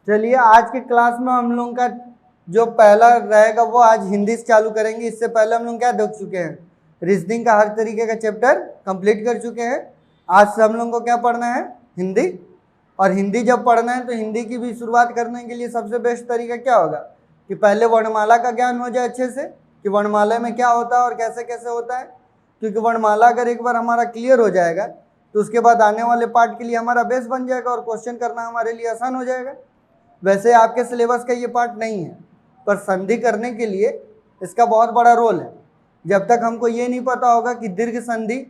चलिए आज के क्लास में हम लोग का जो पहला रहेगा वो आज हिंदी से चालू करेंगे। इससे पहले हम लोग क्या देख चुके हैं, रीजनिंग का हर तरीके का चैप्टर कंप्लीट कर चुके हैं। आज से हम लोग को क्या पढ़ना है, हिंदी। और हिंदी जब पढ़ना है तो हिंदी की भी शुरुआत करने के लिए सबसे बेस्ट तरीका क्या होगा कि पहले वर्णमाला का ज्ञान हो जाए अच्छे से, कि वर्णमाला में क्या होता है और कैसे कैसे होता है। क्योंकि वर्णमाला अगर एक बार हमारा क्लियर हो जाएगा तो उसके बाद आने वाले पार्ट के लिए हमारा बेस बन जाएगा और क्वेश्चन करना हमारे लिए आसान हो जाएगा। वैसे आपके सिलेबस का ये पार्ट नहीं है, पर संधि करने के लिए इसका बहुत बड़ा रोल है। जब तक हमको ये नहीं पता होगा कि दीर्घ संधि,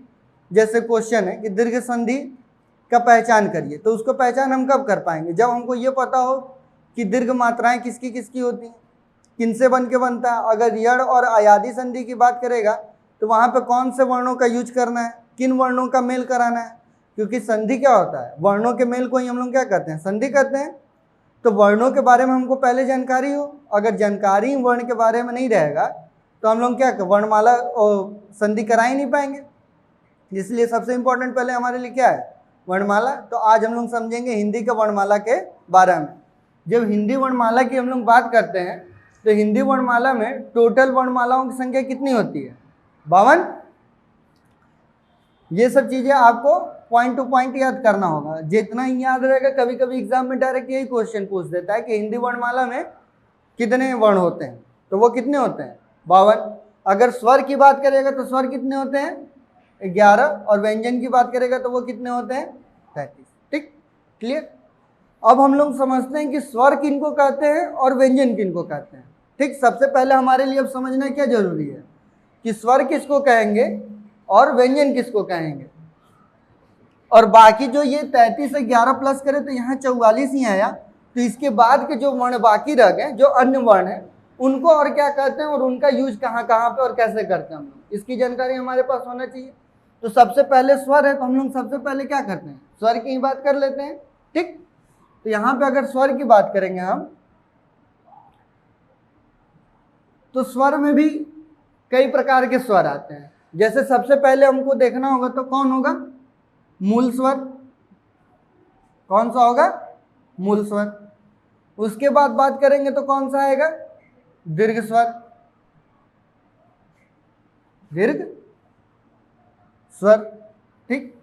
जैसे क्वेश्चन है कि दीर्घ संधि का पहचान करिए, तो उसको पहचान हम कब कर पाएंगे, जब हमको ये पता हो कि दीर्घ मात्राएं किसकी किसकी होती हैं, किनसे बन के बनता है। अगर यड़ और अयादी संधि की बात करेगा तो वहाँ पे कौन से वर्णों का यूज करना है, किन वर्णों का मेल कराना है। क्योंकि संधि क्या होता है, वर्णों के मेल को ही हम लोग क्या कहते हैं, संधि कहते हैं। तो वर्णों के बारे में हमको पहले जानकारी हो, अगर जानकारी वर्ण के बारे में नहीं रहेगा तो हम लोग क्या वर्णमाला संधि करा ही नहीं पाएंगे। इसलिए सबसे इंपॉर्टेंट पहले हमारे लिए क्या है, वर्णमाला। तो आज हम लोग समझेंगे हिंदी के वर्णमाला के बारे में। जब हिंदी वर्णमाला की हम लोग बात करते हैं तो हिंदी वर्णमाला में टोटल वर्णमालाओं की संख्या कितनी होती है, 52। ये सब चीजें आपको पॉइंट टू पॉइंट याद करना होगा, जितना ही याद रहेगा। कभी कभी एग्जाम में डायरेक्ट यही क्वेश्चन पूछ देता है कि हिंदी वर्णमाला में कितने वर्ण होते हैं, तो वो कितने होते हैं, 52। अगर स्वर की बात करेगा तो स्वर कितने होते हैं, 11। और व्यंजन की बात करेगा तो वो कितने होते हैं, 33। ठीक, क्लियर। अब हम लोग समझते हैं कि स्वर किनको कहते हैं और व्यंजन किनको कहते हैं। ठीक, सबसे पहले हमारे लिए अब समझना क्या जरूरी है कि स्वर किसको कहेंगे और व्यंजन किसको कहेंगे। और बाकी जो ये 33 से 11 प्लस करे तो यहाँ 44 ही आया, तो इसके बाद के जो वर्ण बाकी रह गए, जो अन्य वर्ण है, उनको और क्या कहते हैं और उनका यूज कहाँ कहाँ पे और कैसे करते हैं हम लोग, इसकी जानकारी हमारे पास होना चाहिए। तो सबसे पहले स्वर है, तो हम लोग सबसे पहले क्या करते हैं, स्वर की ही बात कर लेते हैं। ठीक, तो यहाँ पे अगर स्वर की बात करेंगे हम, तो स्वर में भी कई प्रकार के स्वर आते हैं। जैसे सबसे पहले हमको देखना होगा तो कौन होगा, मूल स्वर। कौन सा होगा, मूल स्वर। उसके बाद बात करेंगे तो कौन सा आएगा, दीर्घ स्वर। दीर्घ स्वर, ठीक।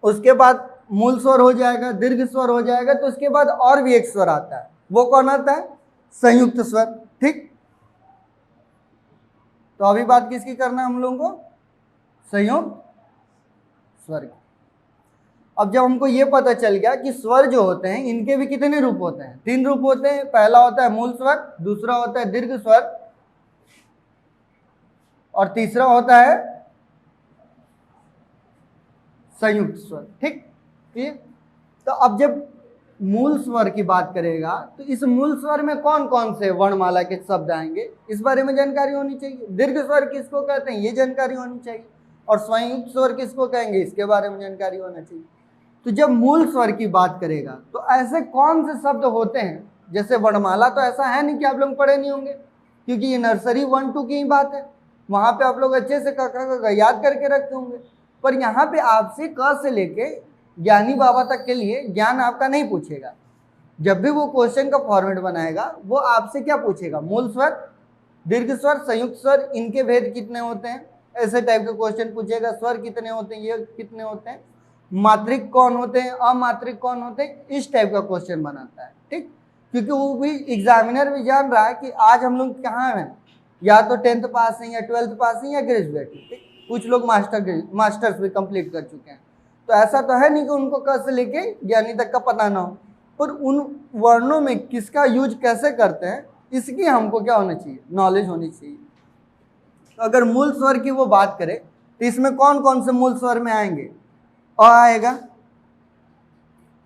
उसके बाद मूल स्वर हो जाएगा, दीर्घ स्वर हो जाएगा, तो उसके बाद और भी एक स्वर आता है, वो कौन आता है, संयुक्त स्वर। ठीक, तो अभी बात किसकी करना है हम लोगों को, संयुक्त स्वर की। अब जब हमको ये पता चल गया कि स्वर जो होते हैं इनके भी कितने रूप होते हैं, 3 रूप होते हैं। पहला होता है मूल स्वर, दूसरा होता है दीर्घ स्वर, और तीसरा होता है संयुक्त स्वर। ठीक, तो अब जब मूल स्वर की बात करेगा तो इस मूल स्वर में कौन कौन से वर्णमाला के शब्द आएंगे, इस बारे में जानकारी होनी चाहिए। दीर्घ स्वर किसको कहते हैं, ये जानकारी होनी चाहिए। और संयुक्त स्वर किसको कहेंगे, इसके बारे में जानकारी होना चाहिए। तो जब मूल स्वर की बात करेगा तो ऐसे कौन से शब्द होते हैं, जैसे वर्णमाला तो ऐसा है नहीं कि आप लोग पढ़े नहीं होंगे, क्योंकि ये नर्सरी 1 2 की ही बात है। वहां पे आप लोग अच्छे से क याद करके रखते होंगे। पर यहाँ पे आपसे क से लेके ज्ञानी बाबा तक के लिए ज्ञान आपका नहीं पूछेगा। जब भी वो क्वेश्चन का फॉर्मेट बनाएगा वो आपसे क्या पूछेगा, मूल स्वर, दीर्घ स्वर, संयुक्त स्वर, इनके भेद कितने होते हैं, ऐसे टाइप का क्वेश्चन पूछेगा। स्वर कितने होते हैं, ये कितने होते हैं, मात्रिक कौन होते हैं, अमात्रिक कौन होते हैं, इस टाइप का क्वेश्चन बनाता है। ठीक, क्योंकि वो भी एग्जामिनर भी जान रहा है कि आज हम लोग कहाँ हैं, या तो 10th पास हैं या 12th पास हैं या ग्रेजुएट। ठीक, कुछ लोग मास्टर्स भी कंप्लीट कर चुके हैं। तो ऐसा तो है नहीं कि उनको क से लेके ज्ञानी तक का पता ना हो, पर उन वर्णों में किसका यूज कैसे करते हैं इसकी हमको क्या होना चाहिए, नॉलेज होनी चाहिए। तो अगर मूल स्वर की वो बात करें तो इसमें कौन कौन से मूल स्वर में आएंगे, अ आएगा,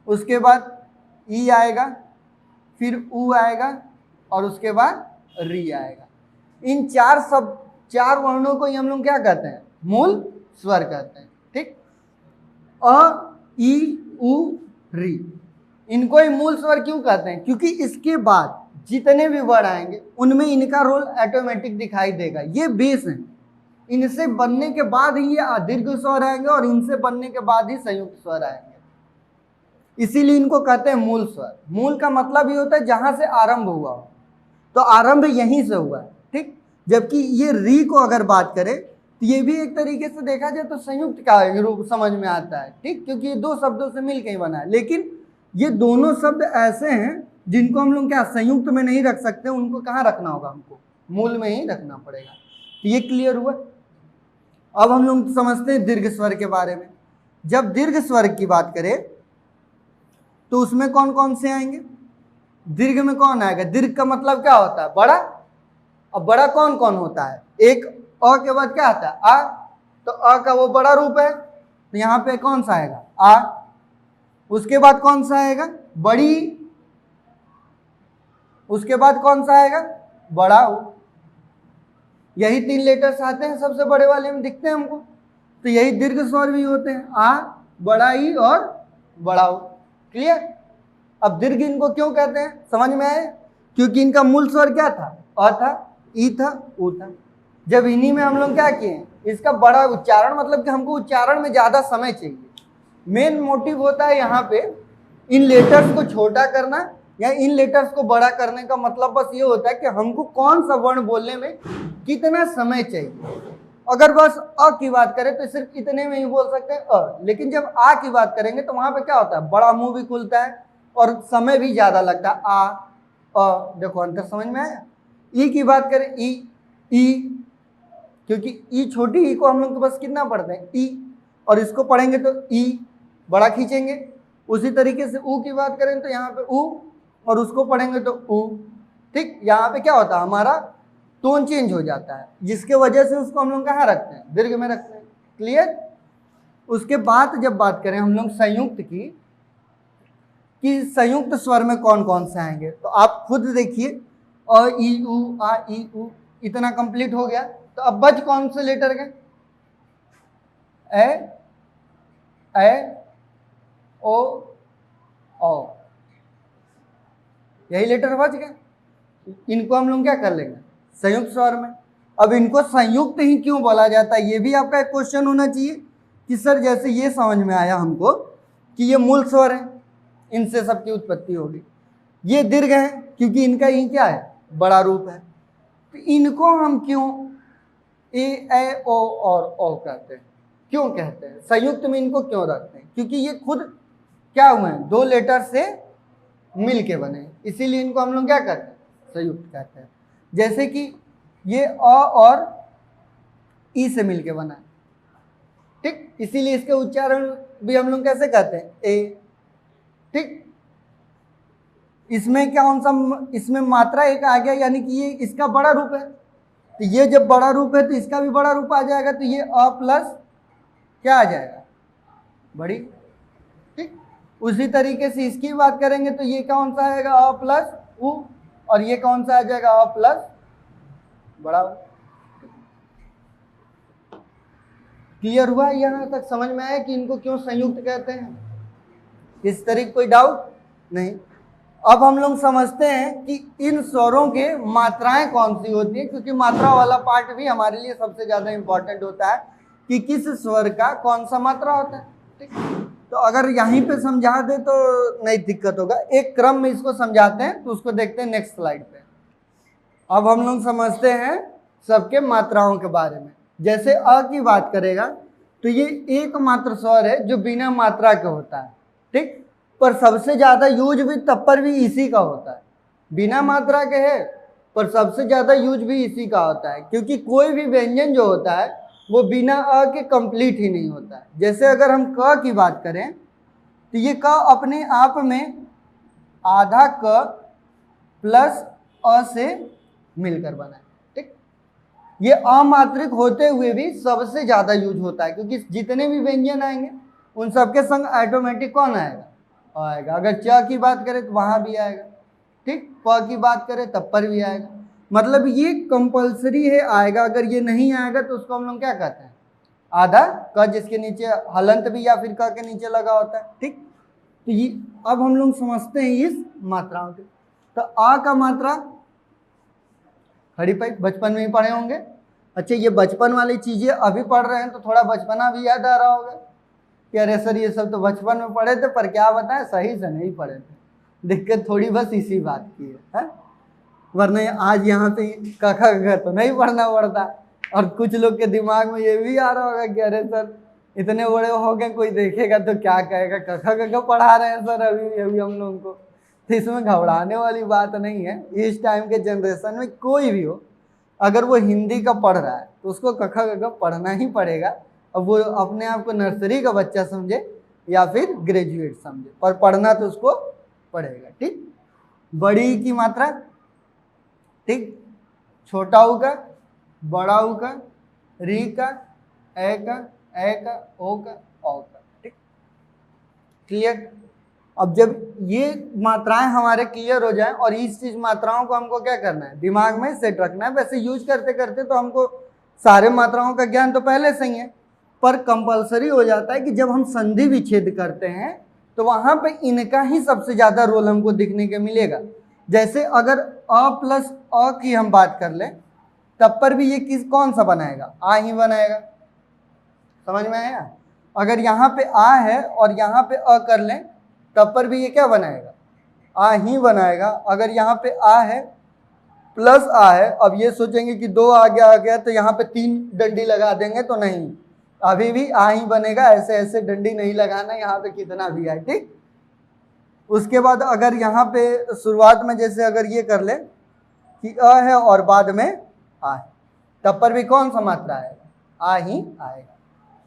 उसके बाद ई आएगा, फिर उ आएगा, और उसके बाद री आएगा। इन 4 वर्णों को ही हम लोग क्या कहते हैं, मूल स्वर कहते हैं। ठीक, अ ई उ री, इनको ही मूल स्वर क्यों कहते हैं, क्योंकि इसके बाद जितने भी वर्ड आएंगे उनमें इनका रोल ऑटोमेटिक दिखाई देगा। ये बेस है, इनसे बनने के बाद ही ये दीर्घ स्वर आएंगे और इनसे बनने के बाद ही संयुक्त स्वर आएंगे। इसीलिए इनको कहते हैं मूल स्वर। मूल का मतलब ये होता है जहां से आरंभ हुआ हो, तो आरंभ यहीं से हुआ है, ठीक। जबकि ये री को अगर बात करें तो ये भी एक तरीके से देखा जाए तो संयुक्त का रूप समझ में आता है, ठीक, क्योंकि ये दो शब्दों से मिलकर ही बना है। लेकिन ये दोनों शब्द ऐसे हैं जिनको हम लोग क्या संयुक्त में नहीं रख सकते, उनको कहाँ रखना होगा, हमको मूल में ही रखना पड़ेगा। तो ये क्लियर हुआ। अब हम लोग समझते हैं दीर्घ स्वर के बारे में। जब दीर्घ स्वर की बात करें तो उसमें कौन कौन से आएंगे? दीर्घ में कौन आएगा? दीर्घ का मतलब क्या होता है? बड़ा। अब बड़ा कौन कौन होता है? एक अ के बाद क्या आता है? आ। तो अ का वो बड़ा रूप है, तो यहाँ पे कौन सा आएगा? आ। उसके बाद कौन सा आएगा? बड़ी। उसके बाद कौन सा आएगा? बड़ा हो। यही 3 लेटर्स आते हैं सबसे बड़े वाले में, दिखते हैं हमको, तो यही दीर्घ स्वर भी होते हैं, आ, बड़ा ई और बड़ा हो। क्लियर? अब दीर्घ इनको क्यों कहते हैं समझ में आए? क्योंकि इनका मूल स्वर क्या था? अ था, ई था, उ था। जब इन्हीं में हम लोग क्या किए, इसका बड़ा उच्चारण, मतलब कि हमको उच्चारण में ज्यादा समय चाहिए। मेन मोटिव होता है यहाँ पे इन लेटर्स को छोटा करना या इन लेटर्स को बड़ा करने का मतलब बस ये होता है कि हमको कौन सा वर्ण बोलने में कितना समय चाहिए। अगर बस अ की बात करें तो सिर्फ इतने में ही बोल सकते हैं अ, लेकिन जब आ की बात करेंगे तो वहां पे क्या होता है? बड़ा मुंह भी खुलता है और समय भी ज्यादा लगता है। आ, अ, देखो अंतर समझ में आया? ई की बात करें, ई, क्योंकि ई छोटी ई को हम लोग बस कितना पढ़ते हैं? ई, और इसको पढ़ेंगे तो ई बड़ा खींचेंगे। उसी तरीके से ऊ की बात करें तो यहाँ पे ऊ, और उसको पढ़ेंगे तो ऊ, ठीक। यहाँ पे क्या होता है? हमारा टोन चेंज हो जाता है, जिसके वजह से उसको हम लोग कहाँ रखते हैं? दीर्घ में रखते हैं। क्लियर? उसके बाद जब बात करें हम लोग संयुक्त की, कि संयुक्त स्वर में कौन कौन से आएंगे, तो आप खुद देखिए, अ ई उ, आ ई उ, इतना कंप्लीट हो गया। तो अब बच कौन से लेटर गए? ए, ओ, औ, यही लेटर बच गए। इनको हम लोग क्या कर लेंगे? संयुक्त स्वर में। अब इनको संयुक्त ही क्यों बोला जाता है, ये भी आपका एक क्वेश्चन होना चाहिए कि सर जैसे ये समझ में आया हमको कि ये मूल स्वर है, इनसे सबकी उत्पत्ति होगी। ये दीर्घ है क्योंकि इनका ही क्या है? बड़ा रूप है। तो इनको हम क्यों ए ओ और ओ कहते हैं? क्यों कहते हैं? संयुक्त में इनको क्यों रखते हैं? क्योंकि ये खुद क्या हुए हैं? 2 लेटर से मिल के बने, इसीलिए इनको हम लोग क्या कहते हैं? संयुक्त कहते हैं। जैसे कि ये अ और ई से मिलके बना है, ठीक, इसीलिए इसके उच्चारण भी हम लोग कैसे कहते हैं? ए, ठीक। इसमें क्या कौन सा? इसमें मात्रा एक आ गया, यानी कि ये इसका बड़ा रूप है, तो ये जब बड़ा रूप है तो इसका भी बड़ा रूप आ जाएगा, तो ये अ प्लस क्या आ जाएगा? बड़ी, ठीक। उसी तरीके से इसकी बात करेंगे तो ये कौन सा आएगा? अ प्लस उ, और ये कौन सा आ जाएगा? अ प्लस बड़ा उ। क्लियर हुआ? यहां तक समझ में आया कि इनको क्यों संयुक्त कहते हैं? इस तरीके कोई डाउट नहीं। अब हम लोग समझते हैं कि इन स्वरों के मात्राएं कौन सी होती है, क्योंकि मात्रा वाला पार्ट भी हमारे लिए सबसे ज्यादा इंपॉर्टेंट होता है कि किस स्वर का कौन सा मात्रा होता है, ठीक। तो अगर यहीं पे समझा दे तो नहीं दिक्कत होगा, एक क्रम में इसको समझाते हैं, तो उसको देखते हैं नेक्स्ट स्लाइड पे। अब हम लोग समझते हैं सबके मात्राओं के बारे में। जैसे अ की बात करेगा तो ये एकमात्र स्वर है जो बिना मात्रा के होता है, ठीक, पर सबसे ज्यादा यूज भी तब पर भी इसी का होता है। बिना मात्रा के है पर सबसे ज्यादा यूज भी इसी का होता है, क्योंकि कोई भी व्यंजन जो होता है वो बिना अ के कंप्लीट ही नहीं होता है। जैसे अगर हम क की बात करें तो ये क अपने आप में आधा क प्लस अ से मिलकर बना है, ठीक। ये अमात्रिक होते हुए भी सबसे ज्यादा यूज होता है, क्योंकि जितने भी व्यंजन आएंगे उन सबके संग ऑटोमेटिक कौन आएगा? आएगा। अगर च की बात करें तो वहां भी आएगा, ठीक, प की बात करें तब पर भी आएगा। मतलब ये कंपलसरी है, आएगा। अगर ये नहीं आएगा तो उसको हम लोग क्या कहते हैं? आधा क, जिसके नीचे हलंत भी या फिर क के नीचे लगा होता है, ठीक। तो ये अब हम लोग समझते हैं इस मात्राओं के। तो आ का मात्रा खड़ी पाई बचपन में ही पढ़े होंगे। अच्छा, ये बचपन वाली चीजें अभी पढ़ रहे हैं तो थोड़ा बचपना भी याद आ रहा होगा। कि अरे सर ये सब तो बचपन में पढ़े थे, पर क्या बताएं सही से नहीं पढ़े थे। दिक्कत थोड़ी बस इसी बात की है? वरना आज यहाँ पे कखा गखा तो नहीं पढ़ना पड़ता। और कुछ लोग के दिमाग में ये भी आ रहा होगा कि अरे सर इतने बड़े हो गए, कोई देखेगा तो क्या कहेगा, कखा गखा पढ़ा रहे हैं सर अभी हम लोगों को। तो इसमें घबराने वाली बात नहीं है। इस टाइम के जनरेशन में कोई भी हो, अगर वो हिंदी का पढ़ रहा है तो उसको कखा गखा पढ़ना ही पड़ेगा। अब वो अपने आप को नर्सरी का बच्चा समझे या फिर ग्रेजुएट समझे, पर पढ़ना तो उसको पड़ेगा। ठीक, बड़ी की मात्रा, ठीक, छोटा ऊ का, बड़ा ऊ का, री का, ए का, ओ का, औ का। ठीक, क्लियर। अब जब ये मात्राएं हमारे क्लियर हो जाएं और इस चीज मात्राओं को हमको क्या करना है, दिमाग में सेट रखना है। वैसे यूज करते करते तो हमको सारे मात्राओं का ज्ञान तो पहले से ही है, पर कंपलसरी हो जाता है कि जब हम संधि विच्छेद करते हैं तो वहां पे इनका ही सबसे ज्यादा रोल हमको दिखने के मिलेगा। जैसे अगर अ प्लस अ की हम बात कर लें, तब पर भी ये कौन सा बनाएगा, आ ही बनाएगा। समझ में आया? अगर यहाँ पे आ है और यहाँ पे अ कर लें, तब पर भी ये क्या बनाएगा, आ ही बनाएगा। अगर यहाँ पे आ है प्लस आ है, अब ये सोचेंगे कि दो आ गया तो यहाँ पे 3 डंडी लगा देंगे, तो नहीं, अभी भी आ ही बनेगा। ऐसे ऐसे डंडी नहीं लगाना, यहाँ पे कितना भी आए। ठीक, उसके बाद अगर यहाँ पे शुरुआत में जैसे अगर ये कर ले कि अ है और बाद में आ है, तब पर भी कौन सा मात्रा आएगा, आ ही आएगा।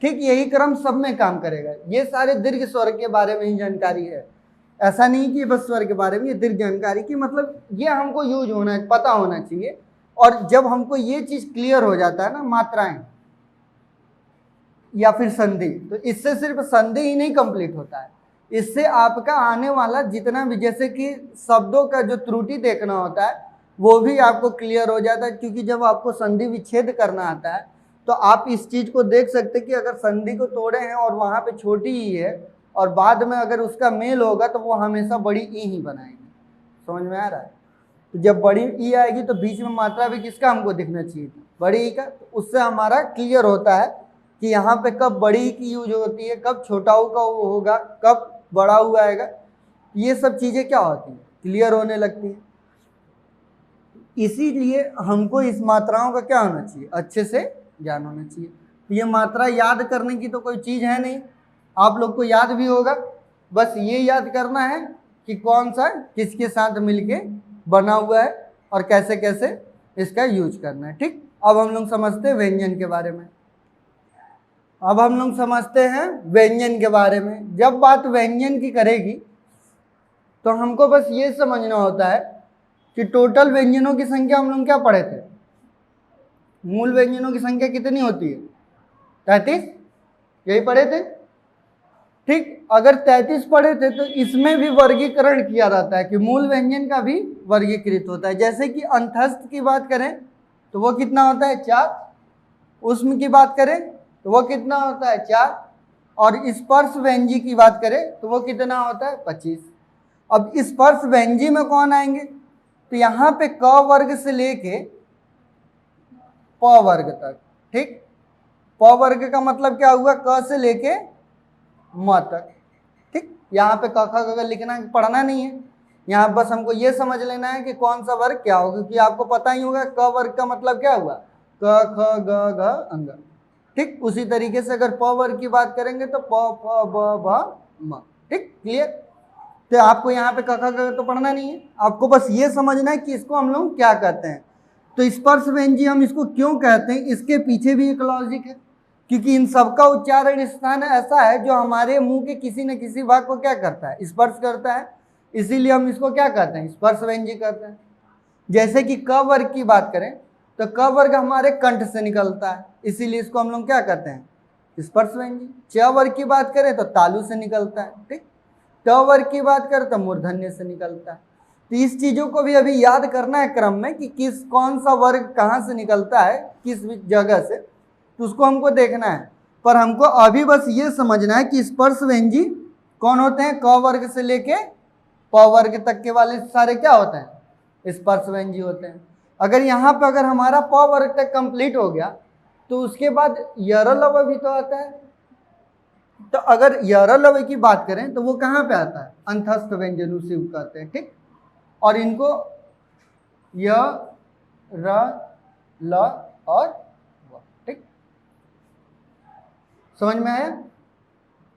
ठीक, यही क्रम सब में काम करेगा। ये सारे दीर्घ स्वर के बारे में ही जानकारी है, ऐसा नहीं कि बस स्वर के बारे में। ये दीर्घ जानकारी की मतलब ये हमको यूज होना है, पता होना चाहिए। और जब हमको ये चीज क्लियर हो जाता है ना, मात्राएं या फिर संधि, तो इससे सिर्फ संधि ही नहीं कंप्लीट होता है, इससे आपका आने वाला जितना भी, जैसे कि शब्दों का जो त्रुटि देखना होता है वो भी आपको क्लियर हो जाता है। क्योंकि जब आपको संधि विच्छेद करना आता है तो आप इस चीज को देख सकते कि अगर संधि को तोड़े हैं और वहां पे छोटी ई है और बाद में अगर उसका मेल होगा तो वो हमेशा बड़ी ई ही बनाएंगे। समझ में आ रहा है? तो जब बड़ी ई आएगी तो बीच में मात्रा भी किसका हमको दिखना चाहिए, बड़ी ई का। तो उससे हमारा क्लियर होता है कि यहाँ पे कब बड़ी ई की यूज होती है, कब छोटा ऊ का होगा, कब बड़ा ऊ आएगा। ये सब चीजें क्या होती है, क्लियर होने लगती है। इसीलिए हमको इस मात्राओं का क्या होना चाहिए, अच्छे से ज्ञान होना चाहिए। ये मात्रा याद करने की तो कोई चीज है नहीं, आप लोग को याद भी होगा, बस ये याद करना है कि कौन सा किसके साथ मिलके बना हुआ है और कैसे कैसे इसका यूज करना है। ठीक, अब हम लोग समझते हैं व्यंजन के बारे में। अब हम लोग समझते हैं व्यंजन के बारे में। जब बात व्यंजन की करेगी तो हमको बस ये समझना होता है कि टोटल व्यंजनों की संख्या हम लोग क्या पढ़े थे, मूल व्यंजनों की संख्या कितनी होती है, 33, यही पढ़े थे। ठीक, अगर 33 पढ़े थे तो इसमें भी वर्गीकरण किया जाता है कि मूल व्यंजन का भी वर्गीकृत होता है। जैसे कि अंतस्थ की बात करें तो वो कितना होता है, 4। उष्म की बात करें तो वो कितना होता है, 4। और स्पर्श व्यंजी की बात करें तो वो कितना होता है, 25। अब स्पर्श व्यंजी में कौन आएंगे, तो यहाँ पे क वर्ग से लेके प वर्ग तक। ठीक, प वर्ग का मतलब क्या हुआ, क से लेके म तक। ठीक, यहाँ पे क ख ग लिखना पढ़ना नहीं है, यहाँ बस हमको ये समझ लेना है कि कौन सा वर्ग क्या होगा। क्योंकि आपको पता ही होगा क वर्ग का मतलब क्या हुआ, क ख ग घ अंग। ठीक, उसी तरीके से अगर प वर्ग की बात करेंगे तो प फ ब भ म। ठीक, क्लियर। तो आपको यहाँ पे क ख ग तो पढ़ना नहीं है, आपको बस ये समझना है कि इसको हम लोग क्या कहते हैं। तो स्पर्श व्यंजी हम इसको क्यों कहते हैं, इसके पीछे भी एक लॉजिक है। क्योंकि इन सबका उच्चारण स्थान ऐसा है जो हमारे मुंह के किसी न किसी भाग को क्या करता है, स्पर्श करता है, इसीलिए हम इसको क्या कहते हैं, स्पर्श व्यंजी कहते हैं। जैसे कि क वर्ग की बात करें तो क वर्ग हमारे कंठ से निकलता है, इसीलिए इसको हम लोग क्या कहते हैं, स्पर्श व्यंजी। च वर्ग की बात करें तो तालु से निकलता है। ठीक, ट वर्ग की बात करें तो मूर्धन्य से निकलता है। तो इस चीजों को भी अभी याद करना है क्रम में कि किस कौन सा वर्ग कहाँ से निकलता है, किस जगह से, तो उसको हमको देखना है। पर हमको अभी बस ये समझना है कि स्पर्श व्यंजी कौन होते हैं, क वर्ग से लेके प वर्ग तक के वाले सारे क्या होते हैं, स्पर्श व्यंजी होते हैं। अगर यहाँ पे अगर हमारा प वर्ग तक कंप्लीट हो गया तो उसके बाद यरल अव भी तो आता है। तो अगर यरलव की बात करें तो वो कहाँ पे आता है, अंतस्थ व्यंजन उसे कहते हैं, ठीक। और इनको य र ल और व, ठीक, समझ में आया।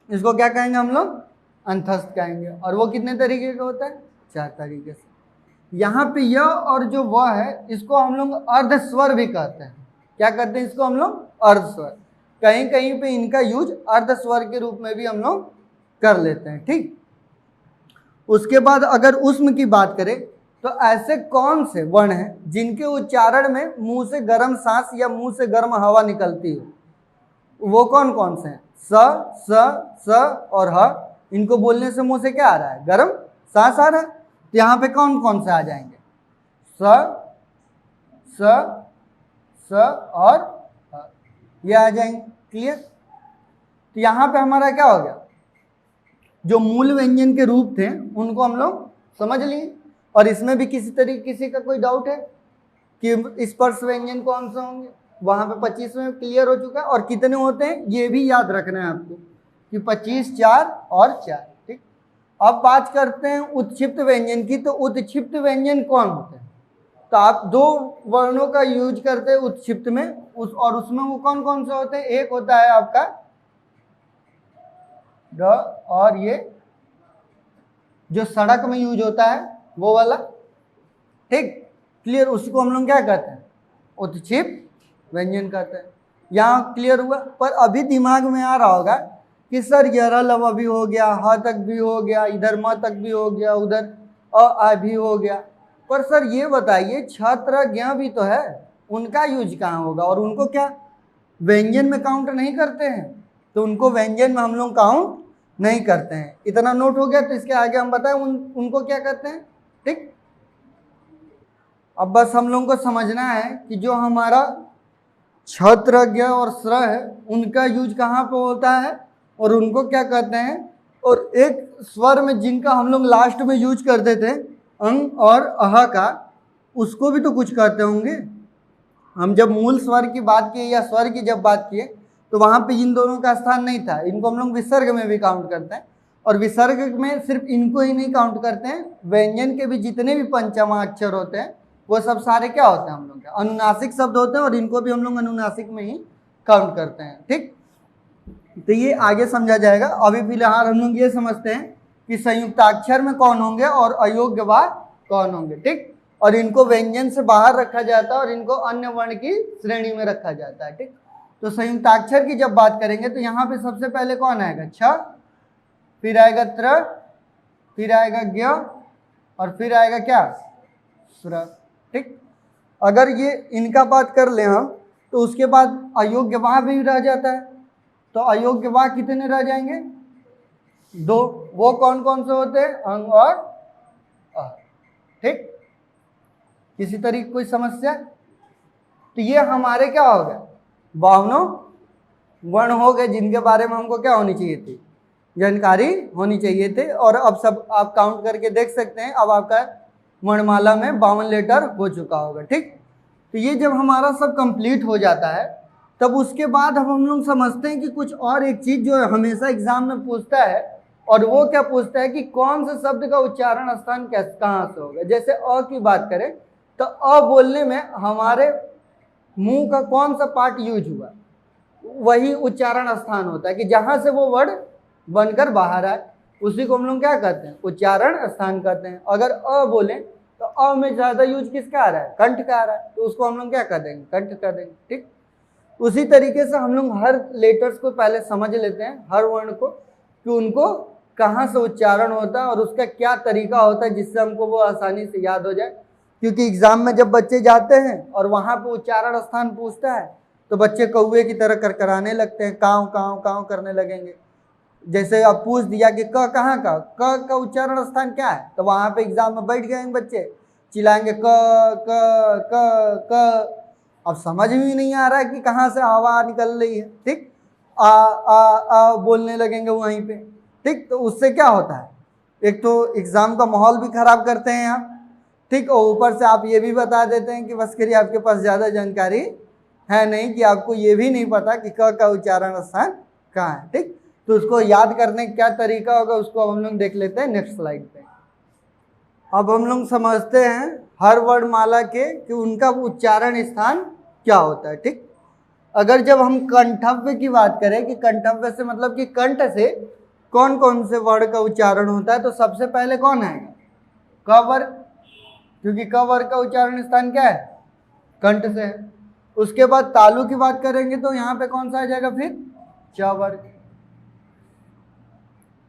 इसको क्या कहेंगे हम लोग, अंतस्थ कहेंगे। और वो कितने तरीके का होता है, 4 तरीके से। यहाँ पे य और जो व है इसको हम लोग अर्ध स्वर भी कहते हैं। क्या कहते हैं इसको हम लोग, अर्ध स्वर। कहीं कहीं पे इनका यूज अर्ध स्वर के रूप में भी हम लोग कर लेते हैं, ठीक। उसके बाद अगर उष्म की बात करें तो ऐसे कौन से वर्ण हैं जिनके उच्चारण में मुंह से गर्म सांस या मुंह से गर्म हवा निकलती हो, वो कौन कौन से हैं, स स स और ह। इनको बोलने से मुंह से क्या आ रहा है, गर्म सांस आ रहा है। तो यहाँ पे कौन कौन से आ जाएंगे, स स स और ह, ये आ जाएंगे। क्लियर। तो यहाँ पे हमारा क्या हो गया, जो मूल व्यंजन के रूप थे उनको हम लोग समझ लिए। और इसमें भी किसी का कोई डाउट है कि स्पर्श व्यंजन कौन से होंगे, वहां पे 25 में क्लियर हो चुका है। और कितने होते हैं ये भी याद रखना है आपको कि 25, 4 और 4, ठीक। अब बात करते हैं उत्क्षिप्त व्यंजन की। तो उत्क्षिप्त व्यंजन कौन होते हैं, तो आप 2 वर्णों का यूज करते हैं उत्क्षिप्त में, और उसमें वो कौन कौन से होते हैं, एक होता है आपका ड, और ये जो सड़क में यूज होता है वो वाला, ठीक। क्लियर। उसको हम लोग क्या कहते हैं, उत्क्षिप्त व्यंजन कहते हैं। यहाँ क्लियर हुआ। पर अभी दिमाग में आ रहा होगा कि सर यरलव भी हो गया, ह तक भी हो गया, इधर म तक भी हो गया, उधर आ भी हो गया। पर सर ये बताइए छत्र ज्ञ भी तो है, उनका यूज कहाँ होगा, और उनको क्या व्यंजन में काउंट नहीं करते हैं। तो उनको व्यंजन में हम लोग काउंट नहीं करते हैं। इतना नोट हो गया। तो इसके आगे हम बताएं उनको क्या करते हैं, ठीक। अब बस हम लोगों को समझना है कि जो हमारा छत्रज्ञ और स्र है उनका यूज कहाँ पे होता है और उनको क्या कहते हैं। और एक स्वर में जिनका हम लोग लास्ट में यूज करते थे अंग और अह का, उसको भी तो कुछ कहते होंगे। हम जब मूल स्वर की बात किए या स्वर की जब बात किए तो वहां पे इन दोनों का स्थान नहीं था। इनको हम लोग विसर्ग में भी काउंट करते हैं। और विसर्ग में सिर्फ इनको ही नहीं काउंट करते हैं, व्यंजन के भी जितने भी पंचमा अक्षर होते हैं वो सब सारे क्या होते हैं, हम लोग अनुनासिक शब्द होते हैं। और इनको भी हम लोग अनुनासिक में ही काउंट करते हैं, ठीक। तो ये आगे समझा जाएगा। अभी फिलहाल हम लोग ये समझते हैं कि संयुक्ताक्षर में कौन होंगे और अयोग्य वा कौन होंगे, ठीक। और इनको व्यंजन से बाहर रखा जाता है और इनको अन्य वर्ण की श्रेणी में रखा जाता है, ठीक। तो संयुक्ताक्षर की जब बात करेंगे तो यहाँ पे सबसे पहले कौन आएगा, छ, फिर आएगा त्र, फिर आएगा ज्ञ, और फिर आएगा क्या, स्र, ठीक। अगर ये इनका बात कर ले हम तो उसके बाद अयोग्य वाह भी रह जाता है। तो अयोग्य वाह कितने रह जाएंगे, 2। वो कौन कौन से होते हैं, अंग और अ, ठीक। किसी तरीके कोई समस्या। तो ये हमारे क्या हो गए, 52 वर्ण हो गए जिनके बारे में हमको क्या होनी चाहिए थी, जानकारी होनी चाहिए थे। और अब सब आप काउंट करके देख सकते हैं, अब आपका वर्णमाला में 52 लेटर हो चुका होगा, ठीक। तो ये जब हमारा सब कंप्लीट हो जाता है तब उसके बाद हम लोग समझते हैं कि कुछ और एक चीज जो हमेशा एग्जाम में पूछता है, और वो क्या पूछता है कि कौन से शब्द का उच्चारण स्थान कहाँ से होगा। जैसे अ की बात करें तो अ बोलने में हमारे मुंह का कौन सा पार्ट यूज हुआ, वही उच्चारण स्थान होता है कि जहां से वो वर्ड बनकर बाहर आए, उसी को हम लोग क्या कहते हैं, उच्चारण स्थान कहते हैं। अगर अ बोले तो अ में ज्यादा यूज किसका आ रहा है, कंठ का आ रहा है, तो उसको हम लोग क्या कर देंगे, कंठ कर देंगे, ठीक। उसी तरीके से हम लोग हर लेटर्स को पहले समझ लेते हैं, हर वर्ण को, कि उनको कहाँ से उच्चारण होता है और उसका क्या तरीका होता है जिससे हमको वो आसानी से याद हो जाए। क्योंकि एग्जाम में जब बच्चे जाते हैं और वहां पे उच्चारण स्थान पूछता है तो बच्चे कौवे की तरह करकराने लगते हैं, काव काव काव करने लगेंगे। जैसे अब पूछ दिया कि क कहाँ का उच्चारण स्थान क्या है, तो वहां पे एग्जाम में बैठ गए बच्चे, चिल्लाएंगे क क क क। अब समझ में नहीं आ रहा है कि कहाँ से हवा निकल रही है, ठीक। आ बोलने लगेंगे वहीं पे, ठीक। तो उससे क्या होता है, एक तो एग्जाम का माहौल भी खराब करते हैं आप, ठीक। और ऊपर से आप ये भी बता देते हैं कि बस करिए आपके पास ज़्यादा जानकारी है नहीं, कि आपको ये भी नहीं पता कि क का उच्चारण स्थान कहाँ है, ठीक। तो उसको याद करने का क्या तरीका होगा उसको हम लोग देख लेते हैं नेक्स्ट स्लाइड पे। अब हम लोग समझते हैं हर वर्णमाला के कि उनका उच्चारण स्थान क्या होता है। ठीक, अगर जब हम कंठव्य की बात करें कि कंठव्य से मतलब कि कंठ से कौन कौन से वर्ण का उच्चारण होता है, तो सबसे पहले कौन आएगा? क वर्ग, क्योंकि क वर्ग का उच्चारण स्थान क्या है? कंठ से है। उसके बाद तालु की बात करेंगे तो यहाँ पे कौन सा आ जाएगा? फिर च वर्ग।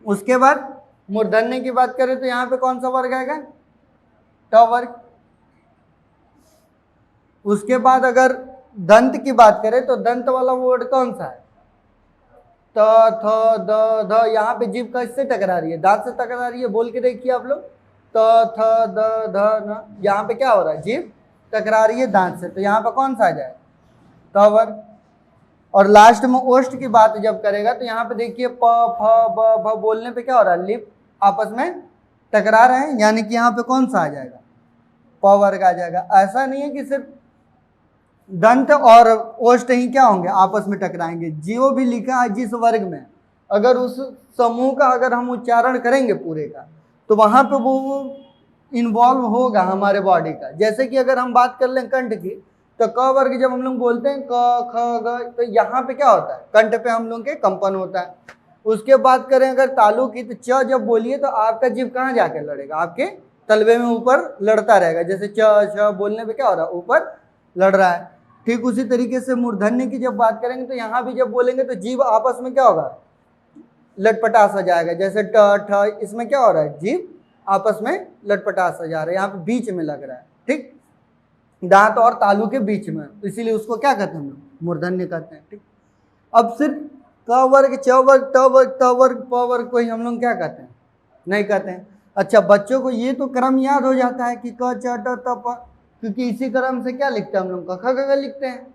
उसके बाद मूर्धन्य की बात करें तो यहाँ पे कौन सा वर्ग आएगा? ट वर्ग। उसके बाद अगर दंत की बात करें तो दंत वाला वर्ड कौन सा है? त थ द ध। यहाँ पे जीभ किससे टकरा रही है? दांत से टकरा रही है। बोल के देखिए आप लोग, त थ द ध न। यहाँ पे क्या हो रहा है? जीभ टकरा रही है दांत से, तो यहाँ पे कौन सा आ जाए? त वर्ग। और लास्ट में ओष्ठ की बात जब करेगा तो यहाँ पे देखिए प फ ब भ बोलने पे क्या हो रहा है? लिप आपस में टकरा रहे हैं, यानी कि यहाँ पे कौन सा आ जाएगा? प वर्ग आ जाएगा। ऐसा नहीं है कि सिर्फ दंत और ओष्ठ ही क्या होंगे? आपस में टकराएंगे। जो भी लिखा है जिस वर्ग में, अगर उस समूह का अगर हम उच्चारण करेंगे पूरे का, तो वहां पे वो इन्वॉल्व होगा हमारे बॉडी का। जैसे कि अगर हम बात कर लें कंठ की, तो क वर्ग जब हम लोग बोलते हैं क ख ग, तो यहाँ पे क्या होता है? कंठ पे हम लोग के कंपन होता है। उसके बाद करें अगर तालु की, तो च जब बोलिए तो आपका जीभ कहाँ जाके लड़ेगा? आपके तलवे में ऊपर लड़ता रहेगा। जैसे च छ बोलने पे क्या हो रहा है? ऊपर लड़ रहा है। ठीक उसी तरीके से मूर्धन्य की जब बात करेंगे तो यहाँ भी जब बोलेंगे तो जीभ आपस में क्या होगा? लटपटा सा जाएगा। जैसे ट ठ, इसमें क्या हो रहा है? जीभ आपस में लटपटा सा जा रहा है, यहाँ पे बीच में लग रहा है। ठीक, दांत और तालु के बीच में, इसीलिए उसको क्या कहते हैं? हम लोग मूर्धन्य कहते हैं। ठीक, अब सिर्फ क वर्ग, च वर्ग, ट वर्ग, त वर्ग, प वर्ग को ही हम लोग क्या कहते हैं? नहीं कहते हैं। अच्छा, बच्चों को ये तो क्रम याद हो जाता है कि क च ट त प, क्योंकि इसी क्रम से क्या लिखते हैं हम लोग? क ख ग घ लिखते हैं।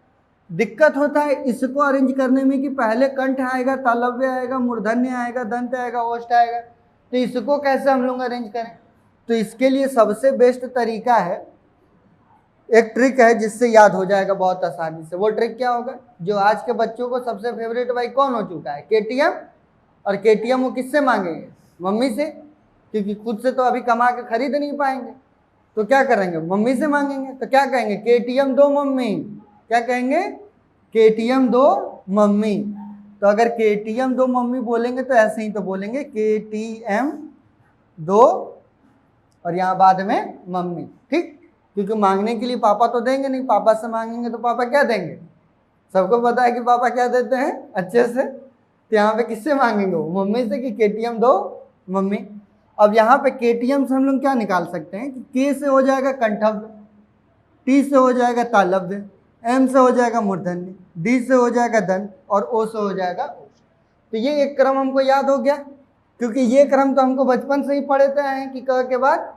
दिक्कत होता है इसको अरेंज करने में कि पहले कंठ आएगा, तालव्य आएगा, मूर्धन्य आएगा, दंत आएगा, ओष्ठ आएगा, तो इसको कैसे हम लोग अरेंज करें? तो इसके लिए सबसे बेस्ट तरीका है, एक ट्रिक है जिससे याद हो जाएगा बहुत आसानी से। वो ट्रिक क्या होगा? जो आज के बच्चों को सबसे फेवरेट भाई कौन हो चुका है? केटीएम। और केटीएम वो किससे मांगेंगे? मम्मी से, क्योंकि खुद से तो अभी कमा के खरीद नहीं पाएंगे, तो क्या करेंगे? मम्मी से मांगेंगे। तो क्या कहेंगे? केटीएम दो मम्मी। क्या कहेंगे? केटीएम दो मम्मी। तो अगर केटीएम दो मम्मी बोलेंगे तो ऐसे ही तो बोलेंगे केटीएम दो और यहाँ बाद में मम्मी। ठीक, क्योंकि मांगने के लिए पापा तो देंगे नहीं, पापा से मांगेंगे तो पापा क्या देंगे? सबको पता है कि पापा क्या देते हैं अच्छे से। तो यहाँ पे किससे मांगेंगे? वो मम्मी से, कि केटीएम दो मम्मी। अब यहाँ पे केटीएम से हम लोग क्या निकाल सकते हैं कि के से हो जाएगा कंठव्य, टी से हो जाएगा तालव्य, एम से हो जाएगा मूर्धन्य, डी से हो जाएगा दंत और ओ से हो जाएगा ओष्ठ। तो ये एक क्रम हमको याद हो गया, क्योंकि ये क्रम तो हमको बचपन से ही पढ़ते आए हैं कि क के बाद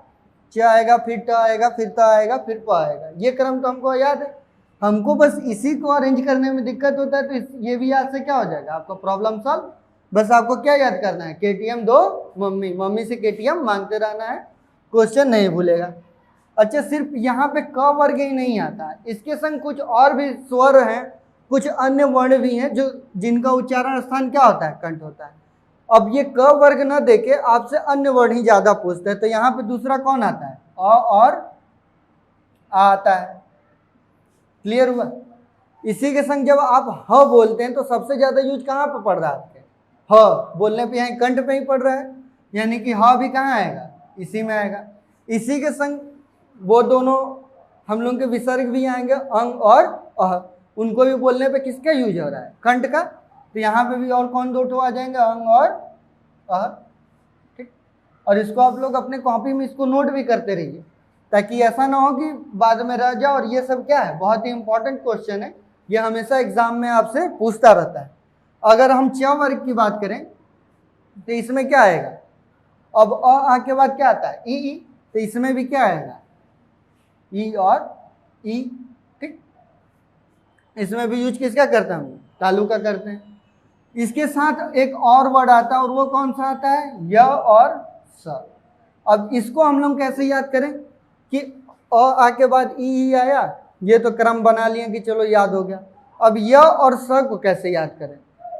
च आएगा, फिर ट आएगा, फिर त आएगा, फिर प आएगा। ये क्रम तो हमको याद है। हमको बस इसी को अरेंज करने में दिक्कत होता है, तो ये भी याद से क्या हो जाएगा आपका? Problem solve. बस आपको क्या याद करना है? केटीएम दो मम्मी, मम्मी से केटीएम मांगते रहना है, क्वेश्चन नहीं भूलेगा। अच्छा, सिर्फ यहाँ पे क वर्ग ही नहीं आता है, इसके संग कुछ और भी स्वर हैं, कुछ अन्य वर्ण भी हैं जो जिनका उच्चारण स्थान क्या होता है? कंठ होता है। अब ये क वर्ग न देके आपसे अन्य वर्ण ही ज्यादा पूछते हैं, तो यहाँ पे दूसरा कौन आता है? अ और आ आता है। क्लियर हुआ? इसी के संग जब आप ह बोलते हैं तो सबसे ज्यादा यूज कहाँ पे पड़ रहा है आपके? ह बोलने पे यहाँ कंठ पे ही पड़ रहा है, यानी कि ह भी कहाँ आएगा? इसी में आएगा। इसी के संग वो दोनों हम लोग के विसर्ग भी आएंगे, अंग और अह। उनको भी बोलने पे किसका यूज हो रहा है? कंठ का। तो यहाँ पे भी और कौन दो ठो आ जाएंगे? अंग और अह। ठीक, और इसको आप लोग अपने कॉपी में इसको नोट भी करते रहिए, ताकि ऐसा ना हो कि बाद में रह जाए। और ये सब क्या है? बहुत ही इंपॉर्टेंट क्वेश्चन है, ये हमेशा एग्जाम में आपसे पूछता रहता है। अगर हम च वर्ग की बात करें तो इसमें क्या आएगा? अब अ आ के बाद क्या आता है? ई। तो इसमें भी क्या आएगा? ई और ई। ठीक, इसमें भी यूज किसका करते हैं हम? तालु का करते हैं। इसके साथ एक और वर्ड आता है, और वो कौन सा आता है? य और स। अब इसको हम लोग कैसे याद करें कि अ आ के बाद ई आया, ये तो क्रम बना लिए कि चलो याद हो गया। अब य और स को कैसे याद करें?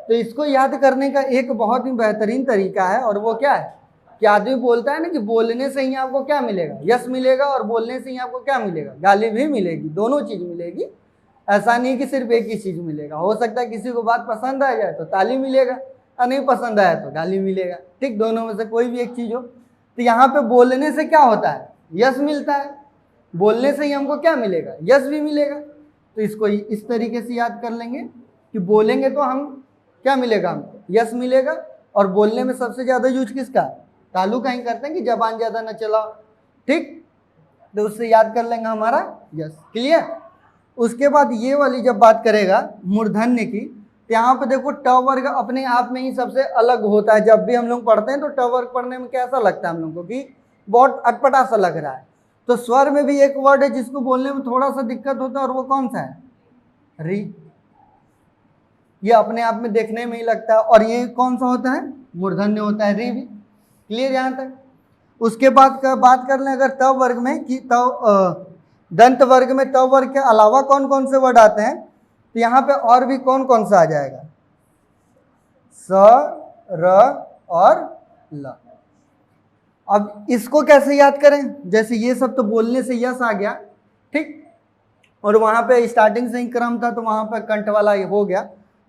तो इसको याद करने का एक बहुत ही बेहतरीन तरीका है, और वो क्या है कि आदमी बोलता है ना कि बोलने से ही आपको क्या मिलेगा, यश मिलेगा, और बोलने से ही आपको क्या मिलेगा, गाली भी मिलेगी, दोनों चीज मिलेगी। ऐसा नहीं कि सिर्फ एक ही चीज मिलेगा। हो सकता है किसी को बात पसंद आ जाए तो ताली मिलेगा, और नहीं पसंद आया तो गाली मिलेगा, ठीक, दोनों में से कोई भी एक चीज हो। तो यहाँ पे बोलने से क्या होता है, यश मिलता है, बोलने से ही हमको क्या मिलेगा, यश भी मिलेगा। तो इसको इस तरीके से याद कर लेंगे कि बोलेंगे तो हम क्या मिलेगा, हमको यश मिलेगा, और बोलने में सबसे ज्यादा यूज किसका, तालु का ही करते हैं कि जबान ज्यादा न चलाओ, ठीक। तो उससे याद कर लेंगे हमारा यश, क्लियर। उसके बाद ये वाली जब बात करेगा मूर्धन्य की, तो यहाँ पे देखो ट वर्ग अपने आप में ही सबसे अलग होता है। जब भी हम लोग पढ़ते हैं तो ट वर्ग पढ़ने में कैसा लगता है हम लोग को कि बहुत अटपटा सा लग रहा है। तो स्वर में भी एक वर्ड है जिसको बोलने में थोड़ा सा दिक्कत होता है, और वो कौन सा है, री। ये अपने आप में देखने में ही लगता है, और ये कौन सा होता है, मूर्धन्य होता है, री भी, क्लियर यहाँ तक। उसके बाद बात कर लें अगर त वर्ग में कि दंत वर्ग में त वर्ग के अलावा कौन कौन से वर्ड आते हैं, तो यहाँ पे और भी कौन कौन सा आ जाएगा, स, र और ल। अब इसको कैसे याद करें, जैसे ये सब तो बोलने से यश आ गया, ठीक, और वहां पे स्टार्टिंग से ही क्रम था तो वहां पे कंठ वाला हो गया,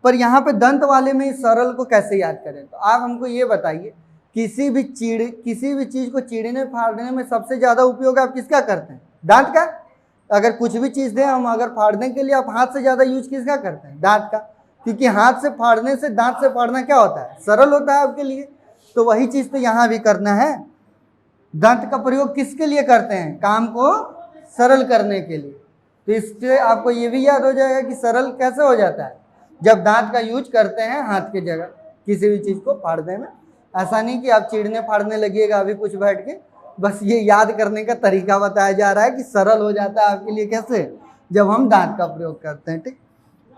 पर यहाँ पे दंत वाले में सरल को कैसे याद करें। तो आप हमको ये बताइए, किसी भी चीज को चीरने फाड़ने में सबसे ज्यादा उपयोग आप किसका करते हैं, दांत का। अगर कुछ भी चीज दें हम अगर फाड़ने के लिए, आप हाथ से ज्यादा यूज किसका करते हैं, दांत का, क्योंकि हाथ से फाड़ने से दांत से फाड़ना क्या होता है, सरल होता है आपके लिए। तो वही चीज तो यहाँ भी करना है, दांत का प्रयोग किसके लिए करते हैं, काम को सरल करने के लिए। तो इससे आपको ये भी याद हो जाएगा कि सरल कैसे हो जाता है, जब दांत का यूज करते हैं हाथ के जगह किसी भी चीज को फाड़ने में। ऐसा नहीं कि आप चिड़ने फाड़ने लगिएगा अभी कुछ बैठ के, बस ये याद करने का तरीका बताया जा रहा है कि सरल हो जाता है आपके लिए कैसे, जब हम दांत का प्रयोग करते हैं, ठीक।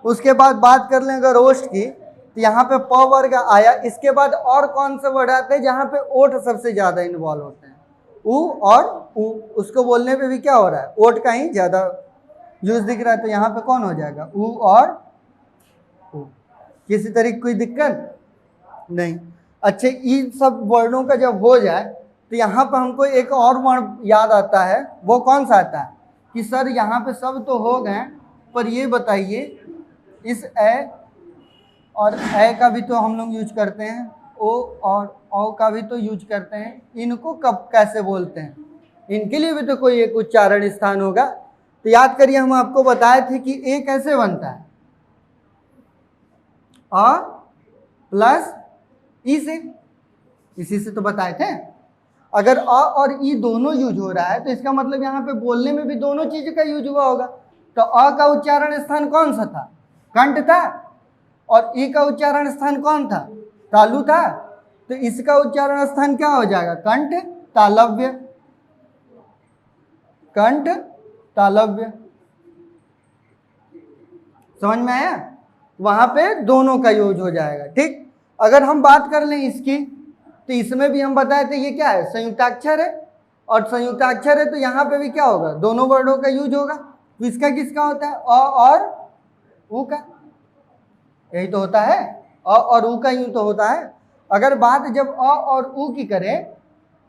उसके बाद बात कर लें अगर ओष्ठ की, तो यहाँ पे प वर्ग आया। इसके बाद और कौन से वर्ड आते हैं जहाँ पे ओठ सबसे ज्यादा इन्वॉल्व होते हैं, उ और उ। उसको बोलने पे भी क्या हो रहा है, ओठ का ही ज्यादा यूज दिख रहा है। तो यहाँ पे कौन हो जाएगा, उ और उ। किसी तरीके कोई दिक्कत नहीं। अच्छे, इन सब वर्णों का जब हो जाए तो यहाँ पर हमको एक और वर्ण याद आता है, वो कौन सा आता है कि सर यहाँ पे सब तो हो गए, पर ये बताइए इस ए और ए का भी तो हम लोग यूज करते हैं, ओ और औ का भी तो यूज करते हैं, इनको कब कैसे बोलते हैं, इनके लिए भी तो कोई एक उच्चारण स्थान होगा। तो याद करिए, हम आपको बताए थे कि ए कैसे बनता है, अ प्लस ई से, इसी से तो बताए थे। अगर अ और ई दोनों यूज हो रहा है तो इसका मतलब यहाँ पे बोलने में भी दोनों चीज का यूज हुआ होगा। तो अ का उच्चारण स्थान कौन सा था, कंठ था, और ई का उच्चारण स्थान कौन था, तालु था। तो इसका उच्चारण स्थान क्या हो जाएगा, कंठ तालव्य, कंठ तालव्य। समझ में आया, वहां पे दोनों का यूज हो जाएगा, ठीक। अगर हम बात कर लें इसकी, तो इसमें भी हम बताए थे ये क्या है, संयुक्ताक्षर है, और संयुक्ताक्षर है तो यहाँ पे भी क्या होगा, दोनों वर्डों का यूज होगा। तो इसका किसका होता है, अ और उ का, यही तो होता है, अ और उ का यूं तो होता है। अगर बात जब अ और उ की करें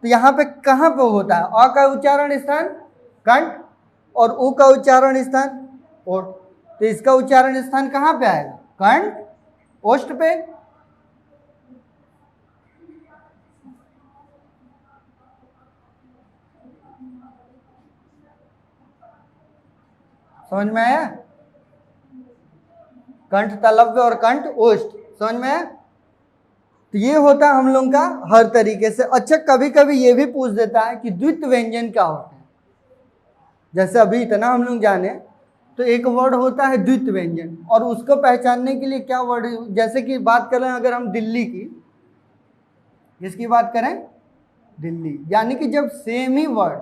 तो यहाँ पे कहाँ पे होता है, अ का उच्चारण स्थान कंठ और उ का उच्चारण स्थान ओठ। तो इसका उच्चारण स्थान कहाँ पे आएगा, कंठ ओष्ठ पे। समझ में आया, कंठ तालव्य और कंठ ओष्ठ, समझ में आया। तो ये होता है हम लोग का हर तरीके से। अच्छा, कभी कभी ये भी पूछ देता है कि द्वित्व व्यंजन क्या होते हैं। जैसे अभी इतना हम लोग जाने तो एक वर्ड होता है द्वित्व व्यंजन, और उसको पहचानने के लिए क्या वर्ड, जैसे कि बात करें अगर हम दिल्ली की, किसकी बात करें, दिल्ली, यानी कि जब सेम ही वर्ड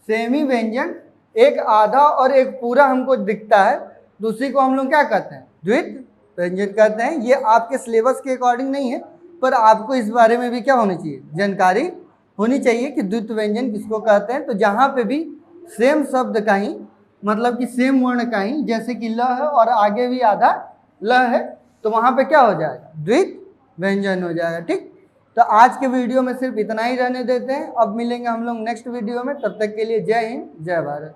सेम ही व्यंजन एक आधा और एक पूरा हमको दिखता है, तो उसी को हम लोग क्या कहते हैं, द्वित्व व्यंजन कहते हैं। ये आपके सिलेबस के अकॉर्डिंग नहीं है, पर आपको इस बारे में भी क्या होनी चाहिए, जानकारी होनी चाहिए कि द्वित्व व्यंजन किसको कहते हैं। तो जहाँ पे भी सेम शब्द का ही, मतलब कि सेम वर्ण का ही, जैसे कि ल है और आगे भी आधा ल है, तो वहाँ पे क्या हो जाएगा, द्वित व्यंजन हो जाएगा। ठीक, तो आज के वीडियो में सिर्फ इतना ही रहने देते हैं, अब मिलेंगे हम लोग नेक्स्ट वीडियो में, तब तक के लिए जय हिंद जय भारत।